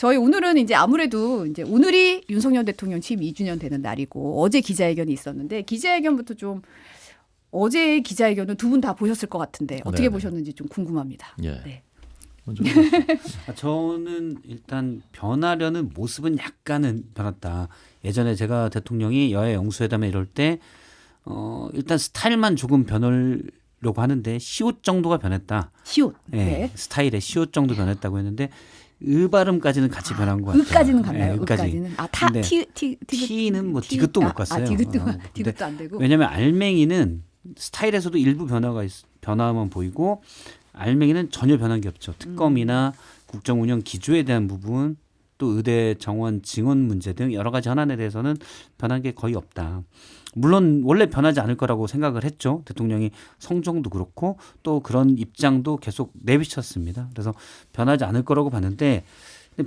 저희 오늘은 이제 아무래도 이제 오늘이 윤석열 대통령 취임 2주년 되는 날이고 어제 기자회견이 있었는데 기자회견부터 좀 어제 기자회견은 두 분 다 보셨을 것 같은데 어떻게 네네. 보셨는지 좀 궁금합니다. 예. 네. 먼저 저는 일단 변하려는 모습은 약간은 변했다. 예전에 제가 대통령이 여야 영수회담에 이럴 때 일단 스타일만 조금 변하려고 하는데 시옷 정도가 변했다. 시옷. 예, 네. 스타일의 시옷 정도 변했다고 했는데 발음까지는 같이 변한 것 같아요. 의까지는 갔나요? 예, 의까지는. 근데 티는 뭐 디귿도 못 갔어요. 근데 디귿도 안 되고. 왜냐하면 알맹이는 스타일에서도 일부 변화만 보이고 알맹이는 전혀 변한 게 없죠. 특검이나 국정운영 기조에 대한 부분 또 의대 정원 증언 문제 등 여러 가지 현안에 대해서는 변한 게 거의 없다. 물론 원래 변하지 않을 거라고 생각을 했죠. 대통령이 성정도 그렇고 또 그런 입장도 계속 내비쳤습니다. 그래서 변하지 않을 거라고 봤는데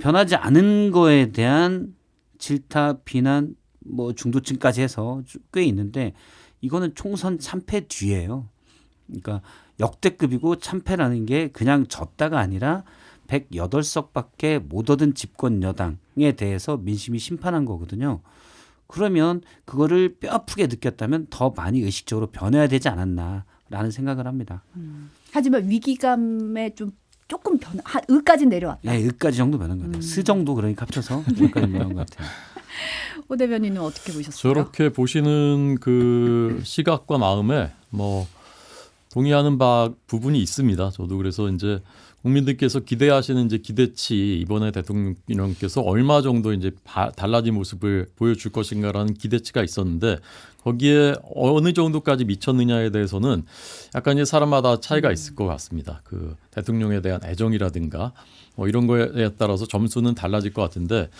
변하지 않은 거에 대한 질타, 비난, 뭐 중도층까지 해서 꽤 있는데 이거는 총선 참패 뒤예요. 그러니까 역대급이고 참패라는 게 그냥 졌다가 아니라 108석밖에 못 얻은 집권 여당에 대해서 민심이 심판한 거거든요. 그러면 그거를 뼈아프게 느꼈다면 더 많이 의식적으로 변해야 되지 않았나라는 생각을 합니다. 하지만 위기감에 좀 조금 의까지 내려왔다. 네, 의까지 정도 변한 것 같아요. 스 정도 그러니까 합쳐서 의까지 변한 것 같아요. 오 대변인은 어떻게 보셨어요? 저렇게 보시는 그 시각과 마음에 뭐 동의하는 부분이 있습니다. 저도 그래서 이제 국민들께서 기대하시는 이제 기대치 이번에 대통령께서 얼마 정도 이제 달라진 모습을 보여줄 것인가라는 기대치가 있었는데 거기에 어느 정도까지 미쳤느냐에 대해서는 약간 이제 사람마다 차이가 있을 것 같습니다. 그 대통령에 대한 애정이라든가 뭐 이런 거에 따라서 점수는 달라질 것 같은데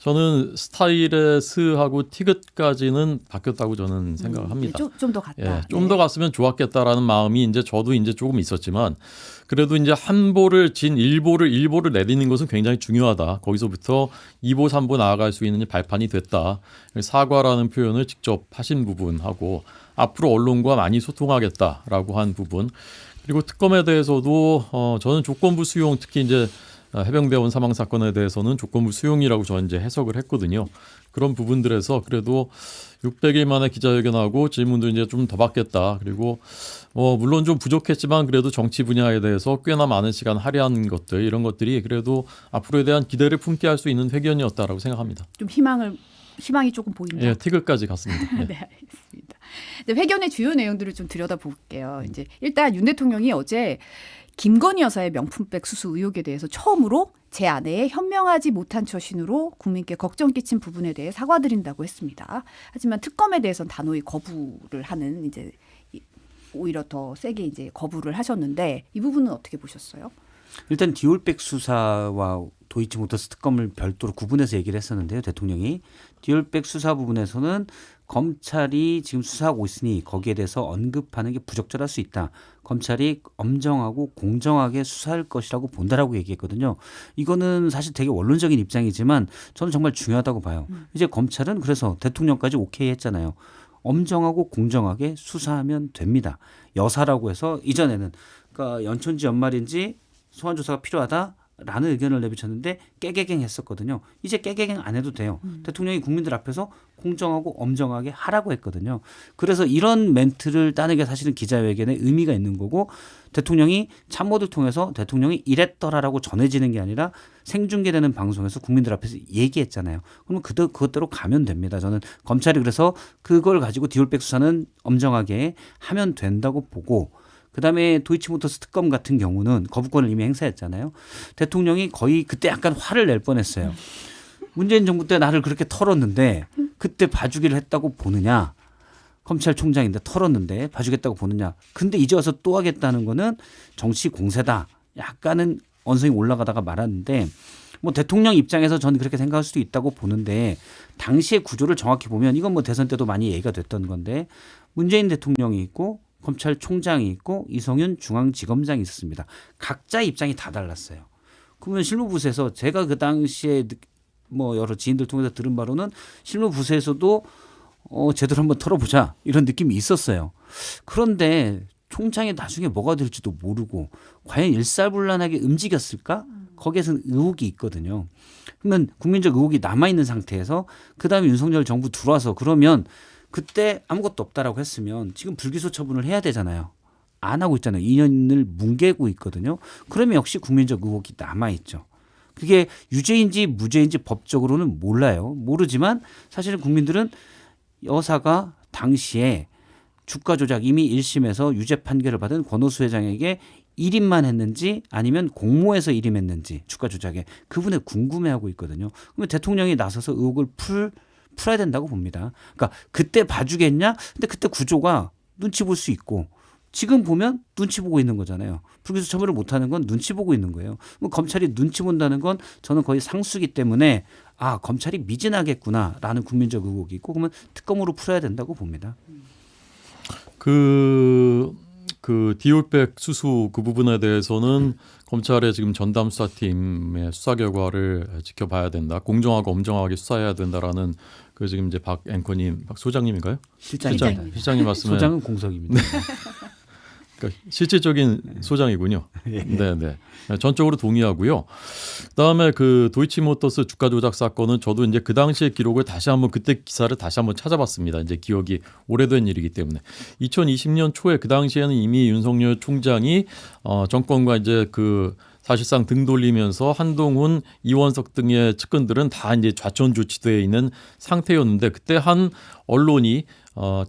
저는 스타일의 스하고 티귿까지는 바뀌었다고 저는 생각을 합니다. 좀 더 갔다. 예, 좀 더 갔으면 좋았겠다라는 마음이 이제 저도 이제 조금 있었지만 그래도 이제 한 보를 진 1보를 내리는 것은 굉장히 중요하다. 거기서부터 2보, 3보 나아갈 수 있는 발판이 됐다. 사과라는 표현을 직접 하신 부분하고 앞으로 언론과 많이 소통하겠다라고 한 부분 그리고 특검에 대해서도 저는 조건부 수용 특히 이제 해병대원 사망 사건에 대해서는 조건부 수용이라고 저는 이제 해석을 했거든요. 그런 부분들에서 그래도 600일 만에 기자회견하고 질문도 이제 좀 더 받겠다. 그리고 물론 좀 부족했지만 그래도 정치 분야에 대해서 꽤나 많은 시간 할애한 것들 이런 것들이 그래도 앞으로에 대한 기대를 품게 할 수 있는 회견이었다라고 생각합니다. 좀 희망이 조금 보인다. 예, 티귿까지 갔습니다. 예. 네, 알겠습니다. 이제 회견의 주요 내용들을 좀 들여다볼게요. 이제 일단 윤 대통령이 어제 김건희 여사의 명품백 수수 의혹에 대해서 처음으로 제 아내의 현명하지 못한 처신으로 국민께 걱정 끼친 부분에 대해 사과드린다고 했습니다. 하지만 특검에 대해서는 단호히 거부를 하는 이제 오히려 더 세게 이제 거부를 하셨는데 이 부분은 어떻게 보셨어요? 일단 디올백 수사와 도이치모터스 특검을 별도로 구분해서 얘기를 했었는데요. 대통령이 디올백 수사 부분에서는 검찰이 지금 수사하고 있으니 거기에 대해서 언급하는 게 부적절할 수 있다. 검찰이 엄정하고 공정하게 수사할 것이라고 본다라고 얘기했거든요. 이거는 사실 되게 원론적인 입장이지만 저는 정말 중요하다고 봐요. 이제 검찰은 그래서 대통령까지 오케이 했잖아요. 엄정하고 공정하게 수사하면 됩니다. 여사라고 해서 이전에는 그러니까 연초인지 연말인지 소환 조사가 필요하다라는 의견을 내비쳤는데 깨개갱 했었거든요. 이제 깨개갱 안 해도 돼요. 대통령이 국민들 앞에서 공정하고 엄정하게 하라고 했거든요. 그래서 이런 멘트를 따는 게 사실은 기자회견에 의미가 있는 거고 대통령이 참모들 통해서 대통령이 이랬더라라고 전해지는 게 아니라 생중계되는 방송에서 국민들 앞에서 얘기했잖아요. 그러면 그것대로 가면 됩니다. 저는 검찰이 그래서 그걸 가지고 디올백 수사는 엄정하게 하면 된다고 보고 그다음에 도이치모터스 특검 같은 경우는 거부권을 이미 행사했잖아요. 대통령이 거의 그때 약간 화를 낼 뻔했어요. 문재인 정부 때 나를 그렇게 털었는데 그때 봐주기를 했다고 보느냐. 검찰총장인데 털었는데 봐주겠다고 보느냐. 근데 이제 와서 또 하겠다는 거는 정치 공세다. 약간은 언성이 올라가다가 말았는데 뭐 대통령 입장에서 저는 그렇게 생각할 수도 있다고 보는데 당시의 구조를 정확히 보면 이건 뭐 대선 때도 많이 얘기가 됐던 건데 문재인 대통령이 있고 검찰총장이 있고 이성윤 중앙지검장이 있었습니다. 각자 입장이 다 달랐어요. 그러면 실무부서에서 제가 그 당시에 뭐 여러 지인들 통해서 들은 바로는 실무부서에서도 제대로 한번 털어보자 이런 느낌이 있었어요. 그런데 총장이 나중에 뭐가 될지도 모르고 과연 일사불란하게 움직였을까? 거기에서는 의혹이 있거든요. 그러면 국민적 의혹이 남아있는 상태에서 그다음에 윤석열 정부 들어와서 그러면 그때 아무것도 없다라고 했으면 지금 불기소 처분을 해야 되잖아요. 안 하고 있잖아요. 2년을 뭉개고 있거든요. 그러면 역시 국민적 의혹이 남아있죠. 그게 유죄인지 무죄인지 법적으로는 몰라요. 모르지만 사실은 국민들은 여사가 당시에 주가 조작 이미 1심에서 유죄 판결을 받은 권오수 회장에게 일임만 했는지 아니면 공모해서 일임했는지 주가 조작에 그분에 궁금해하고 있거든요. 그러면 대통령이 나서서 의혹을 풀어야 된다고 봅니다. 그러니까 그때 봐주겠냐? 근데 그때 구조가 눈치 볼 수 있고 지금 보면 눈치 보고 있는 거잖아요. 불기소 처분을 못하는 건 눈치 보고 있는 거예요. 검찰이 눈치 본다는 건 저는 거의 상수기 때문에 아 검찰이 미진하겠구나라는 국민적 의혹이 있고 그러면 특검으로 풀어야 된다고 봅니다. 그 디올백 수수 그 부분에 대해서는 검찰의 지금 전담 수사팀의 수사 결과를 지켜봐야 된다. 공정하고 엄정하게 수사해야 된다라는 그 지금 이제 박 앵커님, 박 소장님인가요? 실장님 말씀에 소장은 공석입니다. 그러니까 실질적인 소장이군요. 네, 네. 전적으로 동의하고요. 그다음에 그 도이치모터스 주가 조작 사건은 저도 이제 그 당시의 기록을 다시 한번 그때 기사를 다시 한번 찾아봤습니다. 이제 기억이 오래된 일이기 때문에 2020년 초에 그 당시에는 이미 윤석열 총장이 정권과 이제 그 사실상 등 돌리면서 한동훈, 이원석 등의 측근들은 다 이제 좌천 조치되어 있는 상태였는데 그때 한 언론이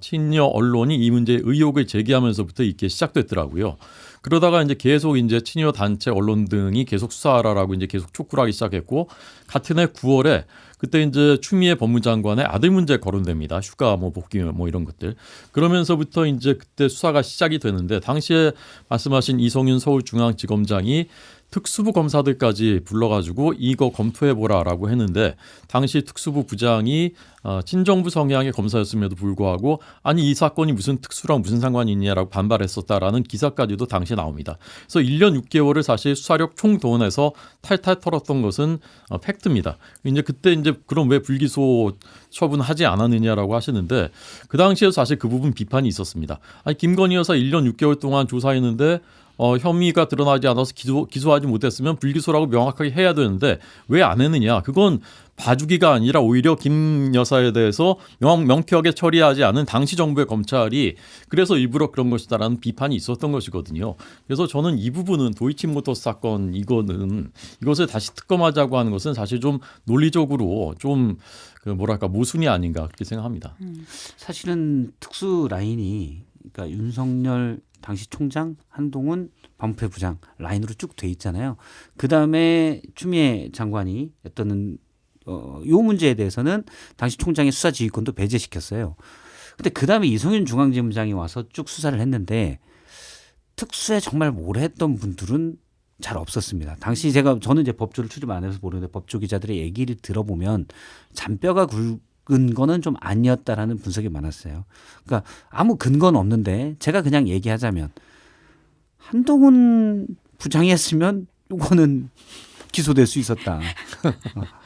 친여 언론이 이 문제에 의혹을 제기하면서부터 있게 시작됐더라고요. 그러다가 이제 계속 이제 친여 단체 언론 등이 계속 수사하라라고 이제 계속 촉구를 하기 시작했고 같은 해 9월에 그때 이제 추미애 법무장관의 아들 문제 거론됩니다. 휴가 뭐 복귀 뭐 이런 것들. 그러면서부터 이제 그때 수사가 시작이 되는데 당시에 말씀하신 이성윤 서울중앙지검장이 특수부 검사들까지 불러가지고 이거 검토해보라라고 했는데 당시 특수부 부장이 친정부 성향의 검사였음에도 불구하고 아니 이 사건이 무슨 특수랑 무슨 상관이 있냐라고 반발했었다라는 기사까지도 당시에 나옵니다. 그래서 1년 6개월을 사실 수사력 총동원해서 탈탈 털었던 것은 팩트입니다. 이제 그때 이제 그럼 왜 불기소 처분하지 않았느냐라고 하시는데 그 당시에도 사실 그 부분 비판이 있었습니다. 아니 김건희 여사 1년 6개월 동안 조사했는데 혐의가 드러나지 않아서 기소하지 못했으면 불기소라고 명확하게 해야 되는데 왜 안 했느냐. 그건 봐주기가 아니라 오히려 김 여사에 대해서 명쾌하게 처리하지 않은 당시 정부의 검찰이 그래서 일부러 그런 것이다라는 비판이 있었던 것이거든요. 그래서 저는 이 부분은 도이치모터스 사건 이것을 다시 특검하자고 하는 것은 사실 좀 논리적으로 좀 그 뭐랄까 모순이 아닌가 그렇게 생각합니다. 사실은 특수 라인이 그러니까 윤석열 당시 총장, 한동훈, 법무부 부장 라인으로 쭉 돼 있잖아요. 그 다음에 추미애 장관이 어떤 요 문제에 대해서는 당시 총장의 수사 지휘권도 배제시켰어요. 근데 그 다음에 이성윤 중앙지검장이 와서 쭉 수사를 했는데 특수에 정말 오래 했던 분들은 잘 없었습니다. 당시 저는 이제 법조를 출입 안 해서 모르는데 법조 기자들의 얘기를 들어보면 잔뼈가 굵은 거는 좀 아니었다라는 분석이 많았어요. 그러니까 아무 근거는 없는데 제가 그냥 얘기하자면 한동훈 부장이 했으면 이거는 기소될 수 있었다.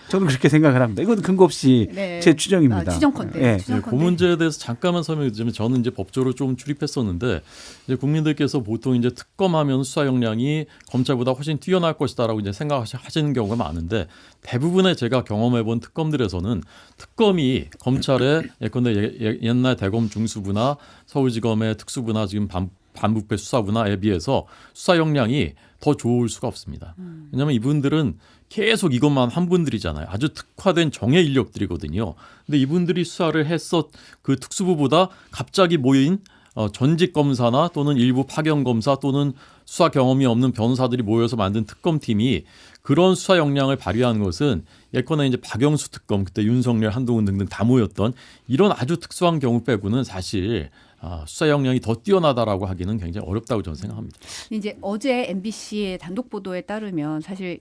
저는 그렇게 생각을 합니다. 이건 근거 없이 네. 제 추정입니다. 추정컨대. 네. 추정컨대. 그 문제에 대해서 잠깐만 설명드리면 저는 이제 법조를 좀 출입했었는데 이제 국민들께서 보통 이제 특검하면 수사 역량이 검찰보다 훨씬 뛰어날 것이다라고 이제 생각하시는 경우가 많은데 대부분의 제가 경험해본 특검들에서는 특검이 검찰의 예컨대 옛날 대검 중수부나 서울지검의 특수부나 지금 반부패 수사부나에 비해서 수사 역량이 더 좋을 수가 없습니다. 왜냐하면 이분들은 계속 이것만 한 분들이잖아요. 아주 특화된 정예 인력들이거든요. 근데 이분들이 수사를 했었 그 특수부보다 갑자기 모인 전직 검사나 또는 일부 파견 검사 또는 수사 경험이 없는 변호사들이 모여서 만든 특검팀이 그런 수사 역량을 발휘하는 것은 예컨대 이제 박영수 특검 그때 윤석열, 한동훈 등등 다 모였던 이런 아주 특수한 경우 빼고는 사실 수사 역량이 더 뛰어나다라고 하기는 굉장히 어렵다고 저는 생각합니다. 이제 어제 MBC의 단독 보도에 따르면 사실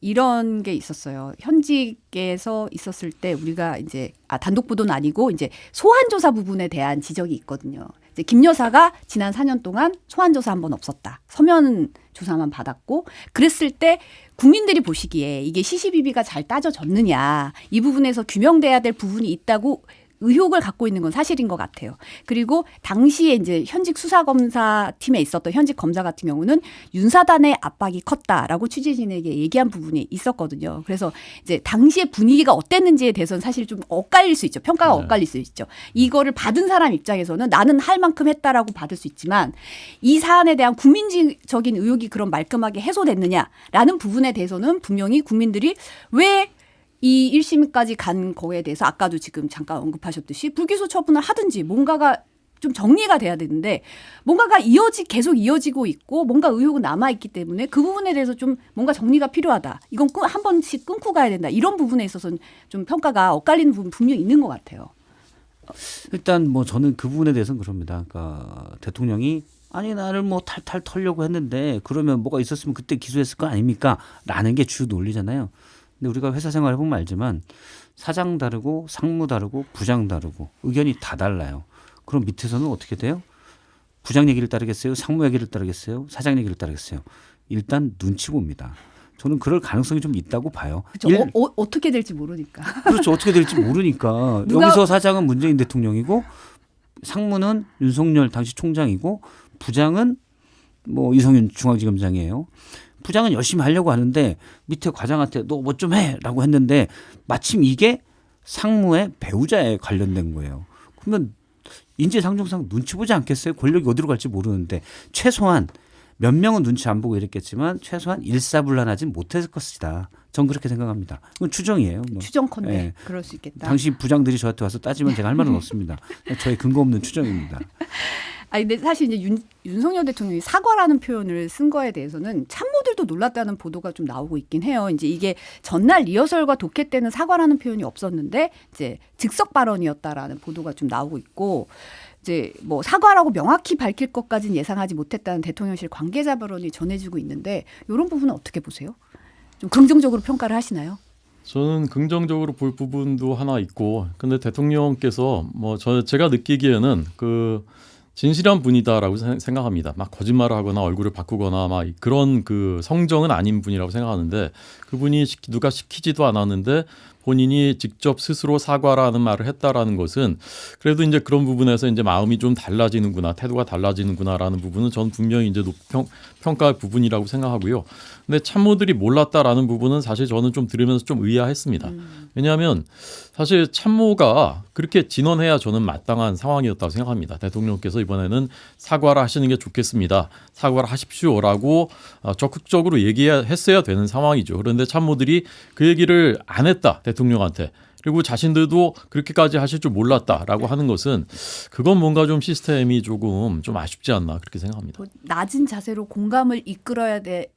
이런 게 있었어요. 현직에서 있었을 때 우리가 이제 단독 보도는 아니고 이제 소환 조사 부분에 대한 지적이 있거든요. 이제 김 여사가 지난 4년 동안 소환 조사 한 번 없었다. 서면 조사만 받았고 그랬을 때 국민들이 보시기에 이게 시시비비가 잘 따져졌느냐 이 부분에서 규명돼야 될 부분이 있다고 의혹을 갖고 있는 건 사실인 것 같아요. 그리고 당시에 이제 현직 수사검사팀에 있었던 현직 검사 같은 경우는 윤사단의 압박이 컸다라고 취재진에게 얘기한 부분이 있었거든요. 그래서 이제 당시의 분위기가 어땠는지에 대해서는 사실 좀 엇갈릴 수 있죠. 평가가 네. 엇갈릴 수 있죠. 이거를 받은 사람 입장에서는 나는 할 만큼 했다라고 받을 수 있지만 이 사안에 대한 국민적인 의혹이 그런 말끔하게 해소됐느냐라는 부분에 대해서는 분명히 국민들이 왜 이 1심까지 간 거에 대해서 아까도 지금 잠깐 언급하셨듯이 불기소 처분을 하든지 뭔가가 좀 정리가 돼야 되는데 뭔가가 계속 이어지고 있고 뭔가 의혹은 남아있기 때문에 그 부분에 대해서 좀 뭔가 정리가 필요하다. 이건 한 번씩 끊고 가야 된다. 이런 부분에 있어서는 좀 평가가 엇갈리는 부분 분명히 있는 것 같아요. 일단 뭐 저는 그 부분에 대해서는 그럽니다. 그러니까 대통령이 아니 나를 뭐 탈탈 털려고 했는데 그러면 뭐가 있었으면 그때 기소했을 거 아닙니까? 라는 게 주 논리잖아요. 근데 우리가 회사 생활 해보면 알지만 사장 다르고 상무 다르고 부장 다르고 의견이 다 달라요. 그럼 밑에서는 어떻게 돼요? 부장 얘기를 따르겠어요? 상무 얘기를 따르겠어요? 사장 얘기를 따르겠어요? 일단 눈치 봅니다. 저는 그럴 가능성이 좀 있다고 봐요. 그렇죠. 어떻게 될지 모르니까. 그렇죠. 어떻게 될지 모르니까. 여기서 사장은 문재인 대통령이고 상무는 윤석열 당시 총장이고 부장은 뭐 이성윤 중앙지검장이에요. 부장은 열심히 하려고 하는데 밑에 과장한테 너 뭐 좀 해라고 했는데 마침 이게 상무의 배우자에 관련된 거예요. 그러면 인지상정상 눈치 보지 않겠어요? 권력이 어디로 갈지 모르는데 최소한 몇 명은 눈치 안 보고 이랬겠지만 최소한 일사불란하진 못했을 것이다. 전 그렇게 생각합니다. 이건 추정이에요. 뭐. 추정컨대 네. 그럴 수 있겠다. 당시 부장들이 저한테 와서 따지면 제가 할 말은 없습니다. 저의 근거 없는 추정입니다. 아니 근데 사실 이제 윤석열 대통령이 사과라는 표현을 쓴 거에 대해서는 참모들도 놀랐다는 보도가 좀 나오고 있긴 해요. 이제 이게 전날 리허설과 독해 때는 사과라는 표현이 없었는데 이제 즉석 발언이었다라는 보도가 좀 나오고 있고 이제 뭐 사과라고 명확히 밝힐 것까지는 예상하지 못했다는 대통령실 관계자 발언이 전해지고 있는데 이런 부분은 어떻게 보세요? 좀 긍정적으로 평가를 하시나요? 저는 긍정적으로 볼 부분도 하나 있고, 근데 대통령께서 뭐 제가 느끼기에는 그 진실한 분이다라고 생각합니다. 막 거짓말을 하거나 얼굴을 바꾸거나 막 그런 그 성정은 아닌 분이라고 생각하는데 그분이 누가 시키지도 않았는데 본인이 직접 스스로 사과라는 말을 했다라는 것은 그래도 이제 그런 부분에서 이제 마음이 좀 달라지는구나, 태도가 달라지는구나라는 부분은 저는 분명히 이제 평가할 부분이라고 생각하고요. 근데 참모들이 몰랐다라는 부분은 사실 저는 좀 들으면서 좀 의아했습니다. 왜냐하면 사실 참모가 그렇게 진언해야 저는 마땅한 상황이었다고 생각합니다. 대통령께서 이번에는 사과를 하시는 게 좋겠습니다. 사과를 하십시오라고 적극적으로 얘기했어야 되는 상황이죠. 그런데 참모들이 그 얘기를 안 했다. 대통령한테. 그리고 자신들도 그렇게까지 하실 줄 몰랐다라고 하는 것은 그건 뭔가 좀 시스템이 조금 좀 아쉽지 않나 그렇게 생각합니다. 뭐 낮은 자세로 공감을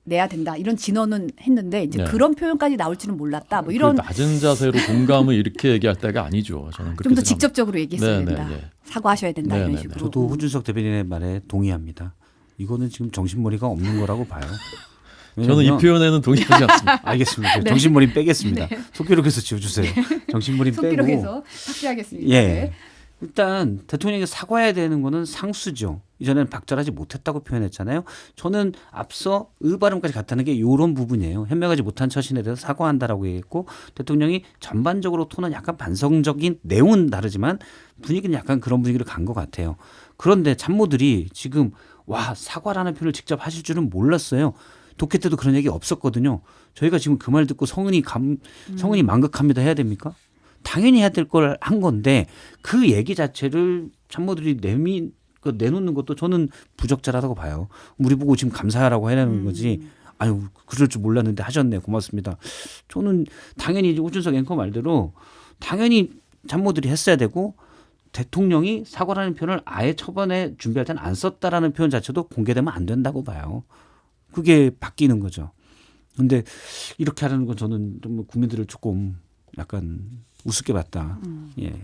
내야 된다 이런 진언은 했는데 이제 네. 그런 표현까지 나올지는 몰랐다. 뭐 이런 그 낮은 자세로 공감을 이렇게 얘기할 때가 아니죠. 저는 그렇게 좀 더 생각합니다. 직접적으로 얘기했어야 네, 된다. 네, 네. 사과하셔야 된다 네, 이런 네, 네. 식으로. 저도 호준석 대변인의 말에 동의합니다. 이거는 지금 정신머리가 없는 거라고 봐요. 저는 이 표현에는 동의하지 않습니다. 알겠습니다. 네. 정신머리 빼겠습니다. 속기록에서 지워주세요. 정신머리 빼고. 속기록에서 삭제하겠습니다. 예. 네. 일단 대통령이 사과해야 되는 거는 상수죠. 이전에는 박절하지 못했다고 표현했잖아요. 저는 앞서 의발음까지 갔다는 게 이런 부분이에요. 현명하지 못한 처신에 대해서 사과한다라고 얘기했고 대통령이 전반적으로 톤은 약간 반성적인 내용은 다르지만 분위기는 약간 그런 분위기로 간 것 같아요. 그런데 참모들이 지금 와 사과라는 표현을 직접 하실 줄은 몰랐어요. 독해 때도 그런 얘기 없었거든요. 저희가 지금 그 말 듣고 성은이 망극합니다 해야 됩니까? 당연히 해야 될 걸 한 건데 그 얘기 자체를 참모들이 내놓는 것도 저는 부적절하다고 봐요. 우리 보고 지금 감사하라고 해내는 거지. 아유 그럴 줄 몰랐는데 하셨네 고맙습니다. 저는 당연히 오준석 앵커 말대로 당연히 참모들이 했어야 되고 대통령이 사과라는 표현을 아예 초반에 준비할 때는 안 썼다라는 표현 자체도 공개되면 안 된다고 봐요. 그게 바뀌는 거죠. 그런데 이렇게 하라는 건 저는 좀 국민들을 조금 약간 우습게 봤다. 예.